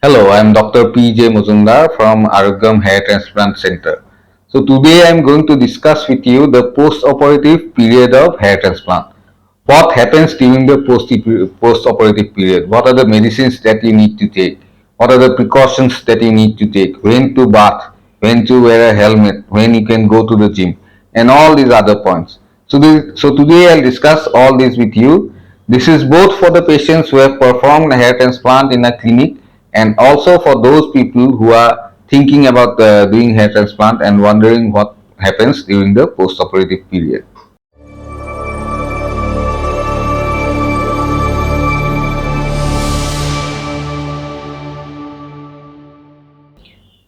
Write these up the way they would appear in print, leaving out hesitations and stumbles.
Hello, I am Dr. P.J. Mazumdar from Arogyam Hair Transplant Center. So today I am going to discuss with you the post-operative period of hair transplant. What happens during the post-operative period? What are the medicines that you need to take? What are the precautions that you need to take? When to bath? When to wear a helmet? When you can go to the gym? And all these other points. So today I'll discuss all this with you. This is both for the patients who have performed a hair transplant in a clinic and also for those people who are thinking about doing hair transplant and wondering what happens during the post-operative period.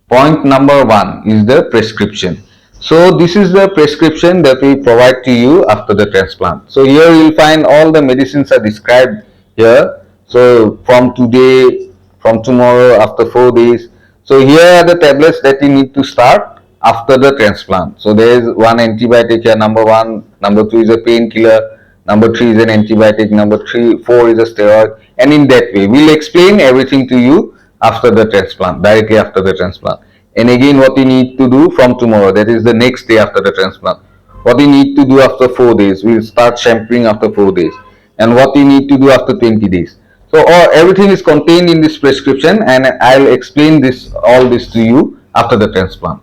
Point number one is the prescription. So this is the prescription that we provide to you after the transplant. So here you will find all the medicines are described here. So from today, from tomorrow, after 4 days. So here are the tablets that you need to start after the transplant. So there is one antibiotic here, number one, number two is a painkiller, number three is an antibiotic, number four is a steroid, and in that way we'll explain everything to you after the transplant, directly after the transplant. And again, what you need to do from tomorrow, that is the next day after the transplant. What you need to do after 4 days, we'll start shampooing after 4 days. And what you need to do after 20 days. So everything is contained in this prescription, and I'll explain all this to you after the transplant.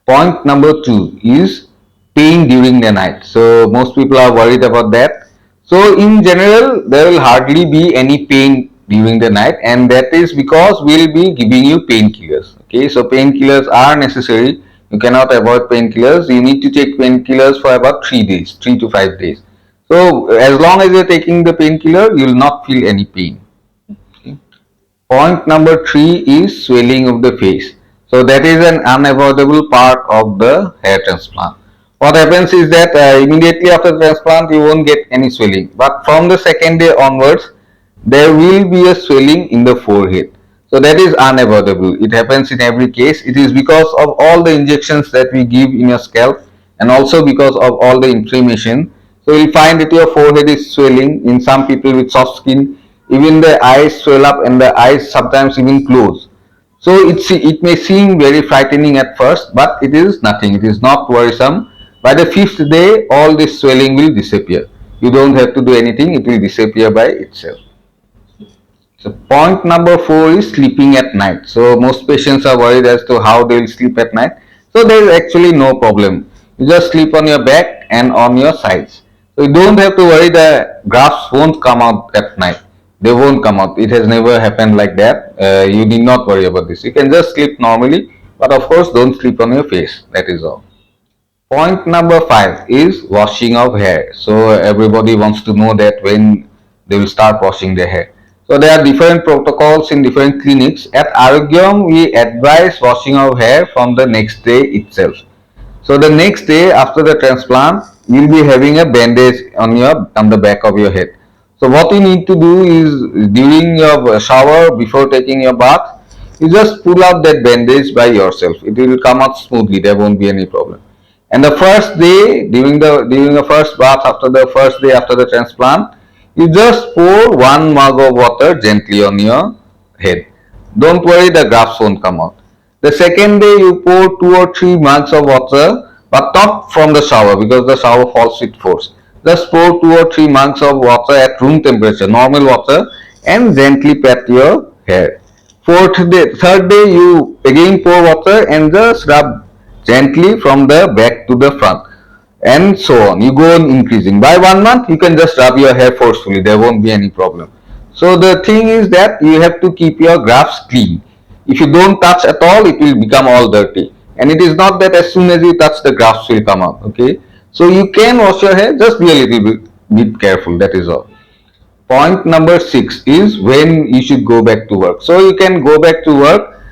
Point number two is pain during the night. So most people are worried about that. So in general, there will hardly be any pain during the night, and that is because we'll be giving you painkillers. Okay, so painkillers are necessary. You cannot avoid painkillers. You need to take painkillers for about 3 days, 3 to 5 days. So as long as you're taking the painkiller, you will not feel any pain. Okay. Point number three is swelling of the face. So that is an unavoidable part of the hair transplant. What happens is that immediately after the transplant you won't get any swelling, but from the second day onwards there will be a swelling in the forehead. So that is unavoidable. It happens in every case. It is because of all the injections that we give in your scalp and also because of all the inflammation. So you'll find that your forehead is swelling. In some people with soft skin, even the eyes swell up and the eyes sometimes even close. So it may seem very frightening at first, but it is nothing. It is not worrisome. By the fifth day, all this swelling will disappear. You don't have to do anything. It will disappear by itself. So point number four is sleeping at night. So most patients are worried as to how they will sleep at night. So there is actually no problem. You just sleep on your back and on your sides. So you don't have to worry, the grafts won't come out at night. They won't come out. It has never happened like that. You need not worry about this. You can just sleep normally, but of course don't sleep on your face. That is all. Point number five is washing of hair. So everybody wants to know that when they will start washing their hair. So there are different protocols in different clinics. At Arogyam, we advise washing of hair from the next day itself. So the next day after the transplant, you'll be having a bandage on the back of your head. So what you need to do is during your shower, before taking your bath, you just pull out that bandage by yourself. It will come out smoothly. There won't be any problem. And the first day, during the first bath after the first day after the transplant, you just pour 1 mug of water gently on your head. Don't worry, the grafts won't come out. The second day you pour 2 or 3 mugs of water, but not from the shower because the shower falls with force. Just pour 2 or 3 mugs of water at room temperature, normal water, and gently pat your hair. Third day you again pour water and just rub gently from the back to the front, and so on. You go on increasing. By 1 month, you can just rub your hair forcefully. There won't be any problem. So the thing is that you have to keep your grafts clean. If you don't touch at all, it will become all dirty. And it is not that as soon as you touch, the grafts will come out. Okay. So you can wash your hair. Just be a little bit careful. That is all. Point number 6 is when you should go back to work. So you can go back to work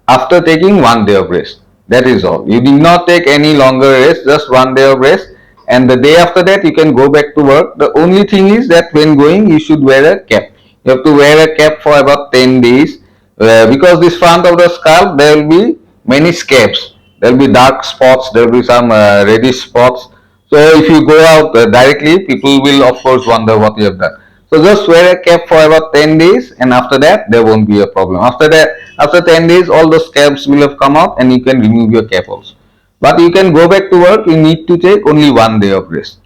after taking 1 day of rest. That is all. You need not take any longer rest, just 1 day of rest, and the day after that you can go back to work. The only thing is that when going, you should wear a cap. You have to wear a cap for about 10 days because this front of the scalp, there will be many scabs. There will be dark spots, there will be some reddish spots. So if you go out directly, people will of course wonder what you have done. So just wear a cap for about 10 days, and after that there won't be a problem. After that, after 10 days, all the scabs will have come out and you can remove your cap also. But you can go back to work, you need to take only 1 day of rest.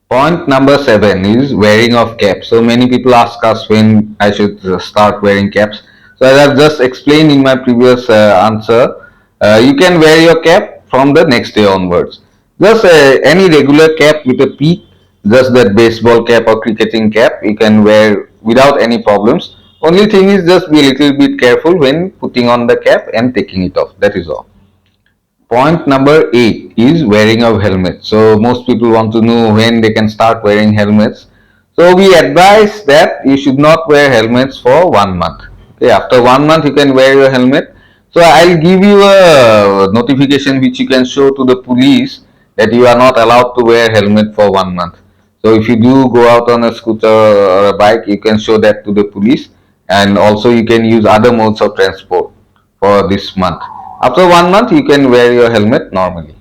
Point number 7 is wearing of caps. So many people ask us when I should start wearing caps. So as I've just explained in my previous answer, you can wear your cap from the next day onwards. Just any regular cap with a peak, just that baseball cap or cricketing cap, you can wear without any problems. Only thing is just be a little bit careful when putting on the cap and taking it off. That is all. Point number 8 is wearing of helmets. So most people want to know when they can start wearing helmets. So we advise that you should not wear helmets for 1 month. Okay, after 1 month you can wear your helmet. So I'll give you a notification which you can show to the police that you are not allowed to wear helmet for 1 month. So if you do go out on a scooter or a bike, you can show that to the police, and also you can use other modes of transport for this month. After 1 month, you can wear your helmet normally.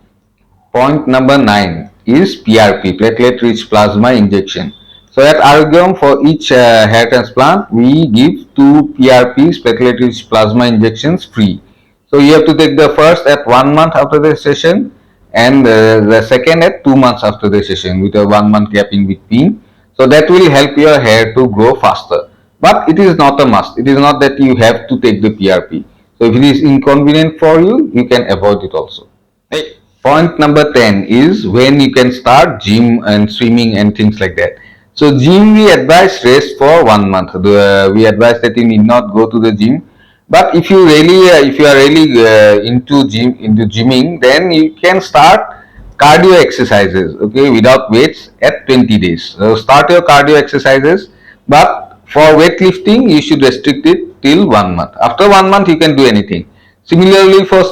Point number 9 is PRP, platelet-rich plasma injection. So at Arogyam, for each hair transplant, we give 2 PRPs, platelet-rich plasma injections, free. So you have to take the first at 1 month after the session, and the second at 2 months after the session, with a 1 month gap in between. So that will help your hair to grow faster. But it is not a must. It is not that you have to take the PRP. So if it is inconvenient for you, you can avoid it also. Hey. Point number 10 is when you can start gym and swimming and things like that. So gym, we advise rest for 1 month. We advise that you need not go to the gym. But if you really, if you are really into gymming, then you can start cardio exercises, okay, without weights at 20 days. So start your cardio exercises, but for weightlifting, you should restrict it till 1 month. After 1 month, you can do anything. Similarly, for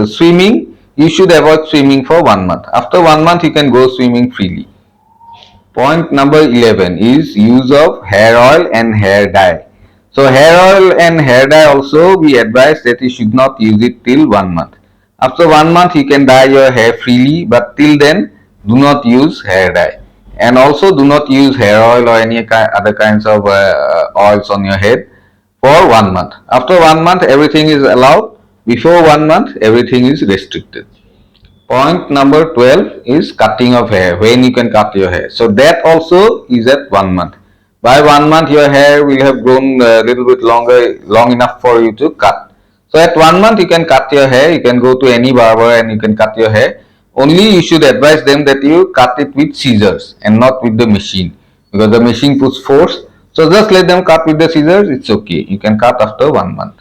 swimming, you should avoid swimming for 1 month. After 1 month, you can go swimming freely. Point number 11 is use of hair oil and hair dye. So hair oil and hair dye also, we advise that you should not use it till 1 month. After 1 month, you can dye your hair freely, but till then, do not use hair dye. And also do not use hair oil or any other kinds of oils on your head for 1 month. After 1 month, everything is allowed. Before 1 month, everything is restricted. Point number 12 is cutting of hair, when you can cut your hair. So that also is at 1 month. By 1 month, your hair will have grown a little bit long enough for you to cut. So at 1 month, you can cut your hair. You can go to any barber and you can cut your hair. Only you should advise them that you cut it with scissors and not with the machine, because the machine puts force. So just let them cut with the scissors. It's okay. You can cut after 1 month.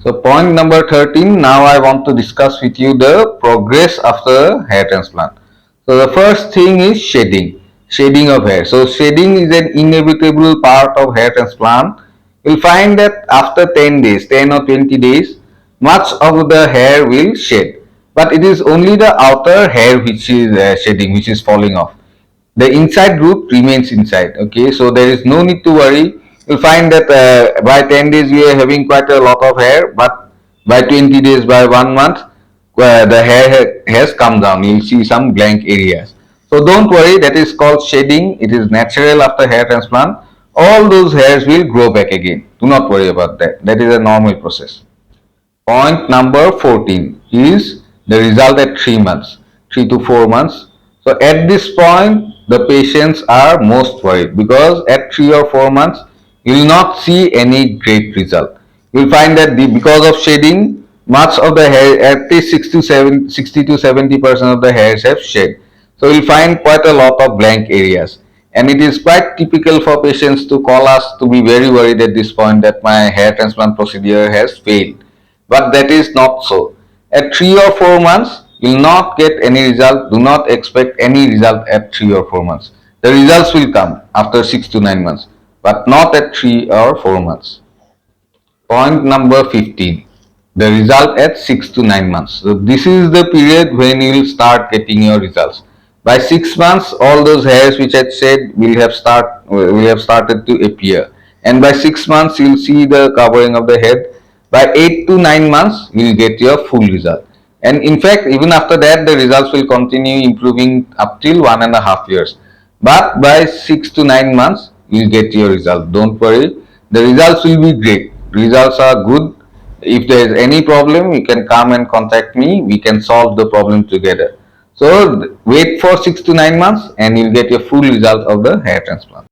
So point number 13, now I want to discuss with you the progress after hair transplant. So the first thing is shedding of hair. So shedding is an inevitable part of hair transplant. You'll find that after 10 days, 10 or 20 days, much of the hair will shed. But it is only the outer hair which is shedding, which is falling off. The inside root remains inside. Okay, so there is no need to worry. You'll find that by 10 days we are having quite a lot of hair, but by 20 days, by 1 month, the hair has come down. You'll see some blank areas. So don't worry, that is called shedding. It is natural after hair transplant. All those hairs will grow back again. Do not worry about that. That is a normal process. Point number 14 is the result at 3 months, 3 to 4 months. So at this point, the patients are most worried, because at 3 or 4 months, you will not see any great result. You will find that because of shedding, much of the hair, at least 60 to 70% of the hairs have shed. So you will find quite a lot of blank areas. And it is quite typical for patients to call us to be very worried at this point that my hair transplant procedure has failed. But that is not so. At 3 or 4 months, you will not get any result. Do not expect any result at 3 or 4 months. The results will come after 6 to 9 months, but not at 3 or 4 months. Point number 15, the result at 6 to 9 months. So this is the period when you will start getting your results. By 6 months, all those hairs which I said will have started to appear, and by 6 months you will see the covering of the head. By 8 to 9 months, you will get your full result. And in fact, even after that, the results will continue improving up till 1.5 years. But by 6 to 9 months, you'll get your result. Don't worry. The results will be great. Results are good. If there is any problem, you can come and contact me. We can solve the problem together. So wait for 6 to 9 months and you'll get your full result of the hair transplant.